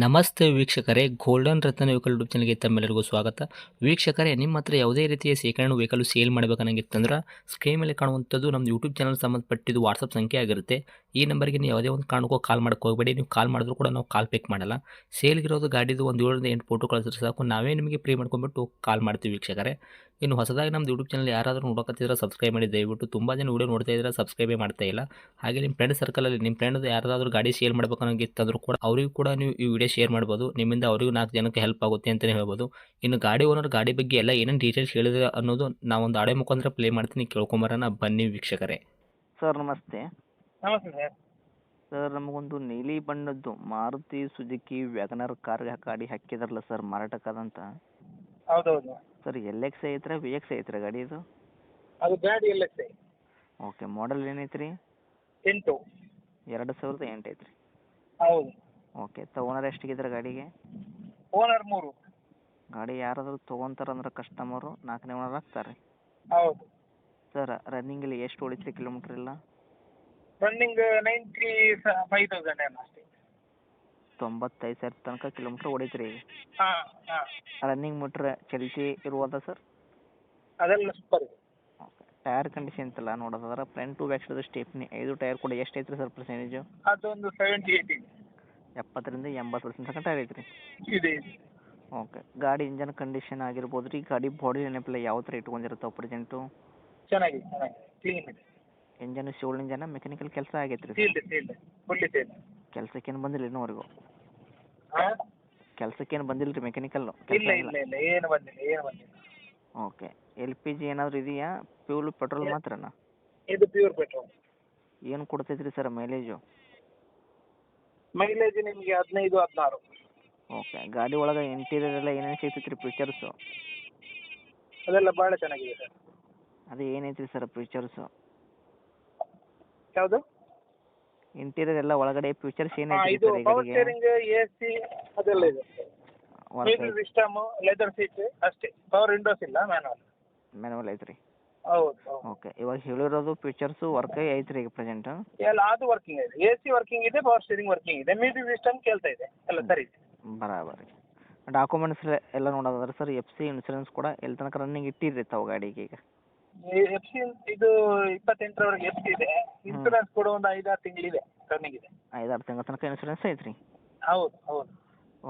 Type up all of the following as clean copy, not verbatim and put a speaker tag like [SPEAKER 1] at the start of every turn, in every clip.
[SPEAKER 1] ನಮಸ್ತೆ ವೀಕ್ಷಕರೇ, ಗೋಲ್ಡನ್ ರತ್ನ vehicle YouTube ಚಾನಲ್ಗೆ ತಮ್ಮೆಲ್ಲರಿಗೂ ಸ್ವಾಗತ. ವೀಕ್ಷಕರೇ, ನಿಮ್ಮ ಹತ್ರ ಯಾವುದೇ ರೀತಿಯ ಶೇಖರಣೆ ವೆಹಿಕಲ್ ಸೇಲ್ ಮಾಡಬೇಕನ್ನಂಗಿತ್ತಂದ್ರೆ ಸ್ಕ್ರೀನ್ ಮೇಲೆ ಕಾಣುವಂಥದ್ದು ನಮ್ಮ ಯೂಟ್ಯೂಬ್ ಚಾನಲ್ ಸಂಬಂಧಪಟ್ಟಿದ್ದು ವಾಟ್ಸಪ್ ಸಂಖ್ಯೆ ಆಗಿರುತ್ತೆ. ಈ ನಂಬರ್ಗೆ ನೀವು ಯಾವುದೇ ಒಂದು ಕಾರಣಕ್ಕೂ ಕಾಲ್ ಮಾಡೋಕೆ ಹೋಗಬೇಡಿ. ನೀವು ಕಾಲ್ ಮಾಡಿದ್ರು ಕೂಡ ನಾವು ಕಾಲ್ ಪಿಕ್ ಮಾಡಲ್ಲ. ಸೇಲ್ಗಿರೋದು ಗಾಡಿದು ಒಂದು 7ರಿಂದ 8 ಫೋಟೋ ಕಳಿಸಿದ್ರೆ ಸಾಕು, ನಾವೇ ನಿಮಗೆ ಪ್ರೀ ಮಾಡ್ಕೊಂಡ್ಬಿಟ್ಟು ಕಾಲ್ ಮಾಡ್ತೀವಿ ವೀಕ್ಷಕರೇ. ಇನ್ನು ಹೊಸದಾಗಿ ನಮ್ಮದು ಯೂಟ್ಯೂಬ್ ಚಾನಲ್ ಯಾರಾದರೂ ನೋಡೋಕತ್ತಿದ್ರೆ ಸಬ್ಸ್ಕ್ರೈಬ್ ಮಾಡಿ ದಯವಿಟ್ಟು. ತುಂಬ ಜನ ವೀಡಿಯೋ ನೋಡ್ತಾ ಇದ್ದಾರೆ, ಸಬ್ಸ್ಕ್ರೈಬೇ ಮಾಡ್ತಾ ಇಲ್ಲ. ಹಾಗೆ ನಿಮ್ಮ ಫ್ರೆಂಡ್ ಸರ್ಕಲಲ್ಲಿ ನಿಮ್ಮ ಫ್ರೆಂಡ್ ಯಾರಾದರೂ ಗಾಡಿ ಸೇಲ್ ಮಾಡಬೇಕನ್ನೋಂಗಿತ್ತಂದ್ರೂ ಕೂಡ ಅವರಿಗೂ ಕೂಡ ನೀವು ಈ ವಿಡಿಯೋ ಶೇರ್ ಮಾಡ್ಬೋದು. ನಿಮ್ಮಿಂದ ಅವರಿಗೂ 4 ಜನಕ್ಕೆ ಹೆಲ್ಪ್ ಆಗುತ್ತೆ ಅಂತಲೇ ಹೇಳ್ಬೋದು. ಇನ್ನು ಗಾಡಿ ಓನರ್ ಗಾಡಿ ಬಗ್ಗೆ ಎಲ್ಲ ಏನೇನು ಡೀಟೇಲ್ಸ್ ಹೇಳಿದ್ರೆ ಅನ್ನೋದು ನಾವೊಂದು ಆಡಿಯೋ ಮುಖಾಂತರ ಪ್ಲೇ ಮಾಡ್ತೀನಿ, ಕೇಳ್ಕೊಂಬರೋಣ ಬನ್ನಿ ವೀಕ್ಷಕರೇ.
[SPEAKER 2] ಸರ್ ನಮಸ್ತೆ.
[SPEAKER 3] ನಮಸ್ತೆ ಸರ್.
[SPEAKER 2] ಸರ್ ನಮಗೊಂದು ನೀಲಿ ಬಣ್ಣದ್ದು ಮಾರುತಿ ಸುಜುಕಿ ವ್ಯಾಗನರ್ ಕಾರ್ ಗಾಡಿ ಹಾಕಿದಾರಲ್ಲ ಸರ್ ಮಾರಾಟಕ್ಕಾದಂತ.
[SPEAKER 3] ಹೌದೌದು.
[SPEAKER 2] ಸರ್ ಎಲ್ ಎಕ್ಸ್ ಐತ್ರಾ ವಿ ಎಕ್ಸ್ ಐತ್ರಾ ಗಾಡಿ ಇದು?
[SPEAKER 3] ಅದು ಗಾಡಿ ಎಲ್ಲ ಐತೆ.
[SPEAKER 2] ಓಕೆ, ಮಾಡಲ್ ಏನೈತ್ರಿ?
[SPEAKER 3] 8.
[SPEAKER 2] 2008 ಐತ್ರಿ.
[SPEAKER 3] ಹೌದು.
[SPEAKER 2] ಓಕೆ, ಓನರ್ ಎಷ್ಟಿಗಿದ್ರೆ ಗಾಡಿಗೆ?
[SPEAKER 3] ಓನರ್ 3.
[SPEAKER 2] ಗಾಡಿ ಯಾರಾದರೂ ತೊಗೊಂತಾರಂದ್ರೆ ಕಸ್ಟಮರು 4ನೇ ಓನರ್ ಆಗ್ತಾರೆ.
[SPEAKER 3] ಹೌದು.
[SPEAKER 2] ಸರ್ ರನ್ನಿಂಗಲ್ಲಿ ಎಷ್ಟು ಉಳಿತ್ರಿ ಕಿಲೋಮೀಟ್ರ್ ಇಲ್ಲ?
[SPEAKER 3] ರನ್ನಿಂಗ್ 95,000 ಏನೋ ಅಷ್ಟೇ.
[SPEAKER 2] 95,000 ತನಕ ಕಿಲೋಮೀಟ್ರ್ ಹೊಡಿತ್ರಿ.
[SPEAKER 3] ಹಾಂ ಹಾಂ.
[SPEAKER 2] ರನ್ನಿಂಗ್ ಮೀಟ್ರ್ ಚಲ್ತಿ ಇರುವುದಾ ಸರ್?
[SPEAKER 3] ಅದೆಲ್ಲ ಸೂಪರ್ ಇದೆ.
[SPEAKER 2] ಓಕೆ, ಟೈರ್ ಕಂಡೀಷನ್ ಅಂತೆಲ್ಲ ನೋಡೋದಾದ್ರೆ front to back side stepney 5 tyre ಕೂಡ ಎಷ್ಟು ಐತ್ರಿ ಸರ್ ಪರ್ಸೆಂಟೇಜು?
[SPEAKER 3] ಅದೊಂದು 70-80 ಇದೆ.
[SPEAKER 2] 70ರಿಂದ 80% ತನಕ ಟೈರ್ ಐತ್ರಿ.
[SPEAKER 3] ಇದೆ.
[SPEAKER 2] ಓಕೆ, ಗಾಡಿ ಇಂಜನ್ ಕಂಡೀಷನ್ ಆಗಿರ್ಬೋದು ರೀ, ಗಾಡಿ ಬಾಡಿ ನೆನಪಿಲ್ಲ ಯಾವ ಥರ ಇಟ್ಕೊಂಡಿರುತ್ತೋ ಪ್ರೆಸೆಂಟು?
[SPEAKER 3] ಚೆನ್ನಾಗಿದೆ ಕ್ಲೀನ್ ಇದೆ.
[SPEAKER 2] ಇಂಜನ್ ಶಿವಲ್ ಇಂಜನ್ ಮೆಕ್ಯಾನಿಕಲ್ ಕೆಲಸ ಆಗೈತೆ ರೀ?
[SPEAKER 3] Field fully field.
[SPEAKER 2] ಕೆಲಸಕ್ಕೇನು ಬಂದಿಲ್ಲ ಇನ್ನೂವರೆಗೂ?
[SPEAKER 3] ಹಾಂ.
[SPEAKER 2] ಕೆಲಸಕ್ಕೇನು ಬಂದಿಲ್ಲ ರೀ ಮೆಕ್ಯಾನಿಕಲ್ಲು?
[SPEAKER 3] ಇಲ್ಲ ಏನು ಬಂದಿಲ್ಲ.
[SPEAKER 2] ಓಕೆ, ಎಲ್ ಪಿ ಜಿ ಏನಾದರೂ ಇದೆಯಾ? ಫ್ಯೂಲ್ ಪೆಟ್ರೋಲ್ ಮಾತ್ರನಾ?
[SPEAKER 3] ಇದು ಪ್ಯೂರ್ ಪೆಟ್ರೋಲ್.
[SPEAKER 2] ಏನು ಕೊಡ್ತೈತ್ರಿ ಸರ್ ಮೈಲೇಜು?
[SPEAKER 3] ಮೈಲೇಜ್ ನಿಮಗೆ 15-16.
[SPEAKER 2] ಓಕೆ, ಗಾಡಿ ಒಳಗೆ ಇಂಟೀರಿಯರ್ ಎಲ್ಲ ಏನೇನು ಸಿಗ್ತೈತೆ ರೀ ಫೀಚರ್ಸು?
[SPEAKER 3] ಅದೆಲ್ಲ ಭಾಳ ಚೆನ್ನಾಗಿದೆ ಸರ್.
[SPEAKER 2] ಅದು ಏನೈತ್ರಿ ಸರ್ ಫೀಚರ್ಸು?
[SPEAKER 3] ಯಾವುದು?
[SPEAKER 2] ಇಂಟೀರಿಯರ್ ಎಲ್ಲ ಒಳಗಡೆ ಫೀಚರ್ಸ್
[SPEAKER 3] ಹಾಂ,
[SPEAKER 2] ಏನೈತ್ರಿ
[SPEAKER 3] ಇದು
[SPEAKER 2] ಸರ್ ಈ
[SPEAKER 3] ಪವರ್
[SPEAKER 2] ಗಾಡಿಗೆ?
[SPEAKER 3] ಸ್ಟೇರಿಂಗ್, AC ಅದೆಲ್ಲ ಇದೆ. ಮ್ಯೂಸಿಕ್ ಸಿಸ್ಟಮ್, ಲೆದರ್ ಸೀಟ್ ಅಷ್ಟೇ. ಪವರ್ ವಿಂಡೋಸ್ ಇಲ್ಲ,
[SPEAKER 2] ಮ್ಯಾನುವಲ್ ಐತ್ರಿ.
[SPEAKER 3] ಹೌದು.
[SPEAKER 2] ಓಕೆ, ಇವಾಗ ಹೇಳಿರೋದು ಫೀಚರ್ಸು ವರ್ಕ್ ಐತ್ರಿ ಈಗ ಪ್ರೆಸೆಂಟ್?
[SPEAKER 3] ಎಲ್ಲ ಅದು ವರ್ಕಿಂಗ್ ಇದೆ. AC ವರ್ಕಿಂಗ್ ಇದೆ, ಪವರ್ ಸ್ಟೇರಿಂಗ್ ವರ್ಕಿಂಗ್ ಇದೆ, ಮ್ಯೂಸಿಕ್ ಸಿಸ್ಟಮ್ ಕೇಳ್ತಾ ಇದೆ, ಎಲ್ಲ ಸರಿ ಇದೆ.
[SPEAKER 2] ಬರಾಬರಿ. ಡಾಕ್ಯುಮೆಂಟ್ಸ್ ಎಲ್ಲ ನೋಡೋದಾದ್ರೆ ಸರ್ FC ಇನ್ಸೂರೆನ್ಸ್ ಕೂಡ ಎಲ್ಲಿ ತನಕ ರನ್ನಿಂಗ್ ಇಟ್ಟಿರಿ ತಾವು ಗಾಡಿಗೆ ಈಗ?
[SPEAKER 3] FC ಇದು 28ರವರೆಗೆ FC ಇದೆ. ಇನ್ಸೂರೆನ್ಸ್ ಕೂಡ ಒಂದು 5-6 ತಿಂಗಳಿದೆ, ರನ್ನಿಂಗ್ ಇದೆ.
[SPEAKER 2] 5-6 ತಿಂಗಳ ತನಕ ಇನ್ಸೂರೆನ್ಸ್ ಐತ್ರಿ?
[SPEAKER 3] ಹೌದು.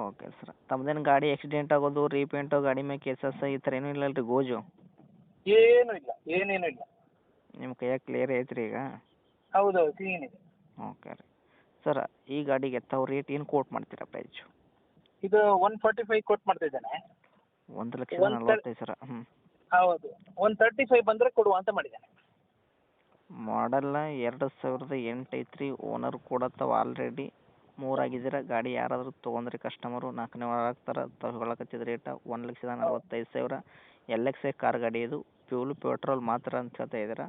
[SPEAKER 2] ಓಕೆ ಸರ್, ತಮ್ಮದೇನು ಗಾಡಿ ಆಕ್ಸಿಡೆಂಟ್ ಆಗೋದು, ರೀಪೇಂಟು, ಗಾಡಿ ಮೇಲೆ ಕೇಸಸ್ ಈ ಥರ ಏನೂ ಇಲ್ಲ ರೀ ಗೋಜು?
[SPEAKER 3] ಏನೇನು ಇಲ್ಲ.
[SPEAKER 2] ನಿಮ್ಮ ಕೈಯಾಗ ಕ್ಲಿಯರ್ ಐತ್ರಿ ಈಗ?
[SPEAKER 3] ಹೌದು, ಕ್ಲೀನ್ ಇದೆ.
[SPEAKER 2] ಓಕೆ ರೀ ಸರ್, ಈ ಗಾಡಿಗೆ ತಾವು ರೇಟ್ ಏನು ಕೋಟ್ ಮಾಡ್ತೀರಾ ಪ್ರೈಸು?
[SPEAKER 3] ಇದು 145 ಕೊಟ್ಟು ಮಾಡ್ತಾ ಇದ್ದಾನೆ.
[SPEAKER 2] 1,40,000 ಸರ್.
[SPEAKER 3] ಹೌದು, 135 ಬಂದರೆ ಕೊಡುವ ಅಂತ ಮಾಡಿದ್ದಾನೆ.
[SPEAKER 2] ಮಾಡಲ್ಲ 2008 ಐತ್ರಿ. ಓನರ್ ಕೂಡ ತಾವು ಆಲ್ರೆಡಿ 3 ಆಗಿದ್ದೀರ. ಗಾಡಿ ಯಾರಾದರೂ ತೊಗೊಂಡ್ರೆ ಕಸ್ಟಮರು 4ನೇ ವಾರ ಆಗ್ತಾರೆ. ತಾವು ಹೇಳಕತ್ತಿದ ರೇಟ 1,45,000. LX ಕಾರ್ ಗಾಡಿ ಇದು, ಫ್ಯೂಲ್ ಪೆಟ್ರೋಲ್ ಮಾತ್ರ ಅಂತ ಹೇಳ್ತಾ ಇದ್ದೀರಾ.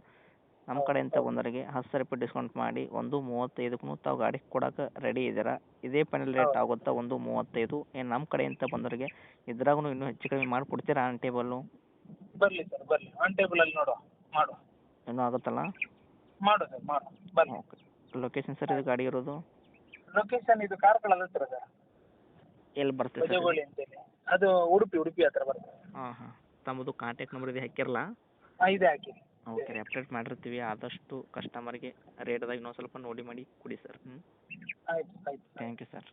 [SPEAKER 2] ನಮ್ಮ ಕಡೆಯಿಂದ ಬಂದವರಿಗೆ 10,000 ಡಿಸ್ಕೌಂಟ್ ಮಾಡಿ 1,35ಕ್ಕೂ ತಾವು ಗಾಡಿ ಕೊಡೋಕೆ ರೆಡಿ ಇದ್ದೀರಾ? ಇದೇ ಫೈನಲ್ ರೇಟ್ ಆಗುತ್ತಾ 1,35? ಏನು ನಮ್ಮ ಕಡೆಯಿಂದ ಬಂದವರಿಗೆ ಇದ್ರಾಗೂ ಇನ್ನೂ ಹೆಚ್ಚು ಕಡಿಮೆ ಮಾಡಿಕೊಡ್ತೀರಾ ಆನ್ ಟೇಬಲ್ಲು?
[SPEAKER 3] ಬರಲಿ ಸರ್, ಬರಲಿ, ಆನ್ ಟೇಬಲಲ್ಲಿ ಮಾಡುವ.
[SPEAKER 2] ಇನ್ನೂ ಆಗುತ್ತಲ್ಲ?
[SPEAKER 3] ಮಾಡು ಸರ್, ಬರಲಿ.
[SPEAKER 2] ಓಕೆ, ಲೊಕೇಶನ್ ಸರ್ ಇದು ಗಾಡಿ ಇರೋದು?
[SPEAKER 3] ಲೊಕೇಶನ್ ಇದು ಕಾರ್ಕಳ ಹತ್ರ ಸರ್.
[SPEAKER 2] ಎಲ್ಲಿ ಬರ್ತದೆ ಸರ್?
[SPEAKER 3] ಭಜಗೋಳಿ ಅಂತೇಳಿ. ಅದು ಉಡುಪಿ ಹತ್ರ ಬರ್ತದೆ.
[SPEAKER 2] ಹಾಂ. ತಮ್ಮದು ಕಾಂಟ್ಯಾಕ್ಟ್ ನಂಬರ್ ಇದೆ ಹಾಕಿರಲ್ಲ?
[SPEAKER 3] ಹಾಂ, ಇದೆ ಹಾಕಿ.
[SPEAKER 2] ಓಕೆ ರೀ, ಅಪ್ಡೇಟ್ ಮಾಡಿರ್ತೀವಿ. ಆದಷ್ಟು ಕಸ್ಟಮರ್ಗೆ ರೇಟ್ದಾಗ ಇನ್ನೊಂದು ಸ್ವಲ್ಪ ನೋಡಿ ಮಾಡಿ ಕೊಡಿ ಸರ್.
[SPEAKER 3] ಆಯ್ತು.
[SPEAKER 2] Thank you sir.